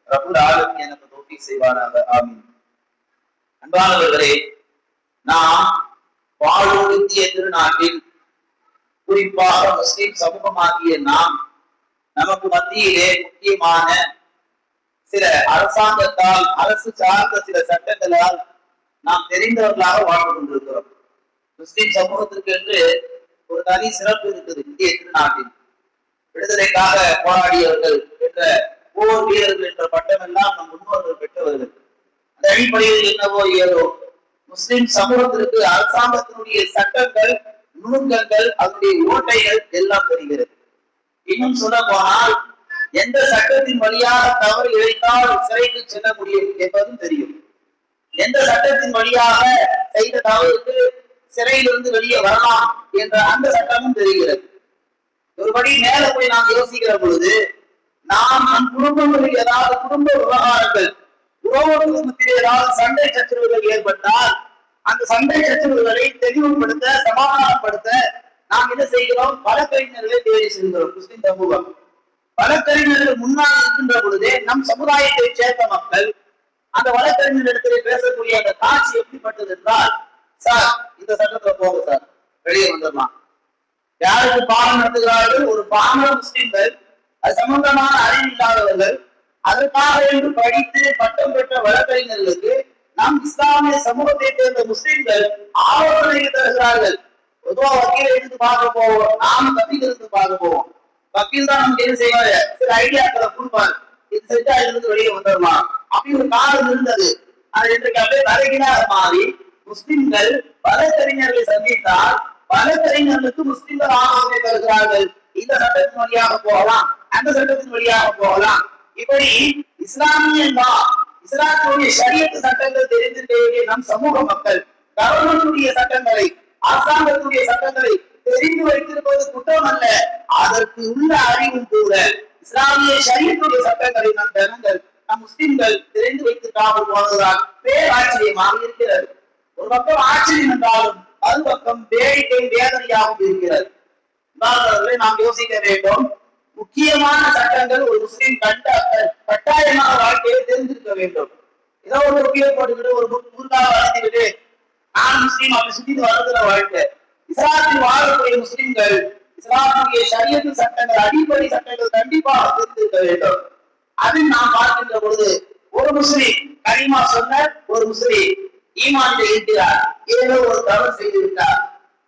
ரப்புல் ஆலமீன் எனக்கு தௌஃபீக் செய்வானாக. ஆமீன். அன்பானவர்களே, நாம் வாழும் இந்திய திருநாட்டில் குறிப்பாக முஸ்லிம் சமூகமாகிய நாம் நமக்கு மத்தியிலே முக்கியமான சில அரசாங்கத்தால் அரசு சார்ந்த சில சட்டங்களால் நாம் தெரிந்தவர்களாக வாழ்ந்து கொண்டிருக்கிறோம். முஸ்லிம் சமூகத்திற்கு என்று ஒரு தனி சிறப்பு இருக்குது. இந்திய திருநாட்டில் விடுதலைக்காக போராடியவர்கள் என்ற போர் வீரர்கள் என்ற பட்டம் எல்லாம் நம் முன்னோர்கள் பெற்றவர்கள். அந்த அடிப்படையில் என்னவோ ஏதோ முஸ்லிம் சமூகத்திற்கு அரசாங்கத்தினுடைய சட்டங்கள், நுணுக்கங்கள், அதனுடைய ஓட்டைகள் எல்லாம் தெரிகிறது. இன்னும் சொல்ல போனால் எந்த சட்டத்தின் வழியாக தவறு இழைத்தால் சிறைக்கு செல்ல முடியும் என்பதும் தெரியும். எந்த சட்டத்தின் வழியாக செய்த தவறுக்கு சிறையிலிருந்து வெளியே வரலாம் என்ற அந்த சட்டமும் தெரிகிறது. ஒருபடி மேல போய் நாம் யோசிக்கிற பொழுது நாம் நம் குடும்பங்களில் ஏதாவது குடும்ப விவகாரங்கள், உறவு குடும்பத்தில் ஏதாவது சண்டை சச்சரவுகள் ஏற்பட்டால் அந்த சண்டை சச்சரவுகளை தெளிவுபடுத்த, சமாதானப்படுத்த நாம் என்ன செய்கிறோம்? வழக்கறிஞர்களை தேடி செல்கிறோம். முஸ்லிம் சமூகம் வழக்கறிஞர்கள் முன்னால் இருக்கின்ற பொழுதே நம் சமுதாயத்தை சேர்ந்த மக்கள் அந்த வழக்கறிஞரிடத்திலே பேசக்கூடிய அந்த காட்சி எப்படிப்பட்டது என்றால், சார் இந்த சட்டத்துல போங்க சார், வெளியே வந்துடலாம். யாருக்கு பாடம் நடத்துகிறார்கள்? ஒரு பாமர முஸ்லிம்கள், அது சம்பந்தமான அறிவு இல்லாதவர்கள், அதற்காக என்று படித்து பட்டம் பெற்ற வழக்கறிஞர்களுக்கு நம் இஸ்லாமிய சமூகத்தை சேர்ந்த முஸ்லிம்கள் ஆலோசனை தருகிறார்கள். பொதுவா வக்கீலை எடுத்து பார்க்க போவோம், நாம கத்திக்கு எடுத்து பார்க்க போவோம். வக்கீல் தான் நமக்கு என்ன செய்வாரு? சில ஐடியாக்களை கொடுப்பாரு. இது செஞ்சா இருந்து வெளியே வந்துடலாம் அப்படி ஒரு காலம் இருந்தது. அது இன்றைக்கு அப்படியே தலைகீழாக மாறி முஸ்லிம்கள் வழக்கறிஞர்களை சந்தித்தால் வழக்கறிஞர்களுக்கு முஸ்லிம்கள் ஆலோசனை தருகிறார்கள். இந்த சட்டத்தின் வழியாக போகலாம், அந்த சட்டத்தின் வழியாக போகலாம். இப்படி இஸ்லாமிய இஸ்லாத்துடைய ஷரியத் சட்டங்கள் தெரிந்திருக்க நம் சமூக மக்கள் கவர்மெண்டுடைய சட்டங்களை, அரசாங்கத்துடைய சட்டங்களை தெரிந்து வைத்திருப்பது குற்றம் அல்ல. அதற்கு உள்ள அறிவும் கூட இஸ்லாமிய ஷரியத்துடைய சட்டங்களை நம் ஜனங்கள், நம் முஸ்லிம்கள் தெரிந்து வைத்திருக்காமல் போனதுதான் பேராச்சரியமாக இருக்கிறது. ஒரு பக்கம் ஆச்சரியம் என்றாலும் மறுபக்கம் வேடிக்கை, வேதனையாகவும் இருக்கிறது. நாம் யோசிக்க வேண்டும். முக்கியமான சட்டங்கள் ஒரு முஸ்லீம் கட்டாயமாக வாழ்க்கையை தெரிந்திருக்க வேண்டும். ஏதோ ஒரு முக்கியம் போட்டுக்கிட்டு ஒரு முருகாவை வளர்த்துக்கிட்டு நான் முஸ்லீம் அப்படி சுத்திட்டு வளர்க்கிற வாழ்க்கை. இஸ்லாத்தில் வாழக்கூடிய முஸ்லிம்கள் இஸ்லாமுடைய ஷரியத்து சட்டங்கள், அடிப்படை சட்டங்கள் கண்டிப்பாக தெரிந்திருக்க வேண்டும். அதில் நாம் பார்க்கின்ற பொழுது ஒரு முஸ்லீம் கலிமா சொன்ன ஒரு முஸ்லீம் ஈமான் இருக்கிறார், ஏதோ ஒரு தவறு செய்து விட்டார்,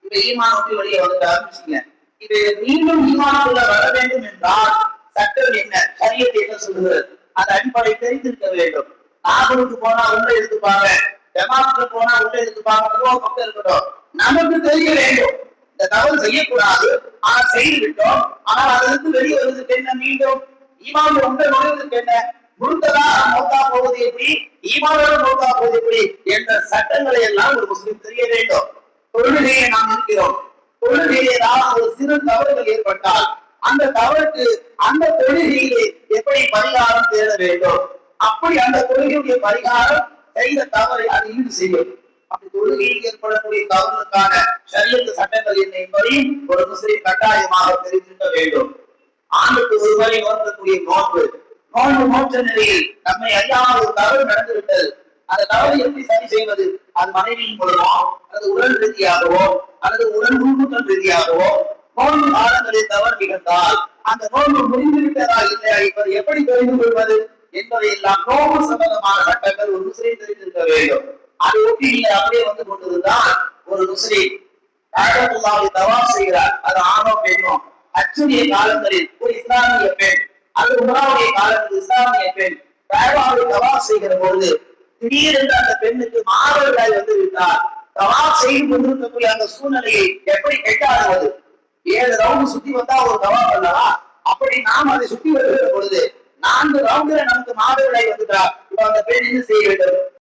இப்ப ஈமான் ஒட்டி வெளியே வந்து ஆரம்பிச்சுங்க. இது மீண்டும் ஈமானுக்குள்ள வர வேண்டும் என்றால் சட்டம் என்ன, ஷரியத் என்ன சொல்லுகிறது, அந்த அடிப்படை தெரிந்திருக்க வேண்டும். நாகூருக்கு போனா உள்ள எடுத்துப்பாங்க, ஜமாத்துக்கு போனா உள்ள எடுத்துப்பாங்க, பக்கம் இருக்கட்டும். நமக்கு தெரிய வேண்டும் இந்த தவறு செய்யக்கூடாது, ஆனா செய்து விட்டோம். ஆனால் அதிலிருந்து வெளியே வருவதற்கு என்ன? மீண்டும் ஈமான் ஒன்றை நுழைவதற்கு என்ன? முழுக்கதா மௌத்தா போவது எப்படி, ஈமானோட மௌத்தா போவது எப்படி என்ற சட்டங்களை எல்லாம் ஒரு முஸ்லிம் தெரிய வேண்டும். தொழுகையை நாம் இருக்கிறோம், தொழுகையில் ஏதாவது ஒரு சிறு தவறுகள் ஏற்பட்டால் அந்த தவறுக்கு அந்த தொழுகையிலே எப்படி பரிகாரம் தேட வேண்டும், அப்படி அந்த தொழுகையுடைய பரிகாரம் செய்த தவறை அது ஈடு செய்யும். அப்படி தொழுகையில் ஏற்படக்கூடிய தவறுக்கான ஷரியத் சட்டங்கள் என்ன என்பதையும் ஒரு முஸ்லிம் கட்டாயமாக தெரிந்திருக்க வேண்டும். ஆண்டுக்கு ஒரு முறை நோக்கக்கூடிய நோன்பு, நோற்ற நிலையில் நம்மை அறியாமல் ஒரு தவறு நடந்துவிட்டது. அந்த தவறை எப்படி சரி செய்வது? அது மனைவியின் மூலமோ அல்லது உடல் ரீதியாகவோ அல்லது உடல் உறுப்புகள் ரீதியாகவோ நோன்பு காலங்களில் தவறு நிகழ்ந்தால் அந்த நோன்பு முடிந்துவிட்டதா இல்லையா என்பதை எப்படி தெரிந்து கொள்வது என்பதை எல்லாம் நோன்பு சம்பந்தமான சட்டங்கள் ஒரு முஸ்லீம் தெரிந்திருக்க வேண்டும். அது ஒட்டி நீங்கள் அப்படியே வந்து கொண்டிருந்தால் ஒரு முஸ்லீம் தவாப் செய்கிறார், அது ஆணோ பெண்ணோ, அச்சுடைய காலங்களில் ஒரு இஸ்லாமிய பெண் அல்லது உமராவுடைய காலத்தில் இஸ்லாமிய பெண் காபாவை தவாப் செய்கிற பொழுது திடீரென்று அந்த பெண்ணுக்கு மாதவிடாய் வந்து விட்டார். தவாப் செய்து கொண்டிருக்கக்கூடிய அந்த சூழ்நிலையை எப்படி கையாளுவது? 7 ரவுண்ட் சுத்தி வந்தா ஒரு தவாப் அல்லவா? அப்படி நாம் அதை சுத்தி வருகிற பொழுது 4 ரவுண்ட்ல நமக்கு மாதவிடாய் வந்துட்டா இப்ப அந்த பெண் என்ன செய்ய வேண்டும்?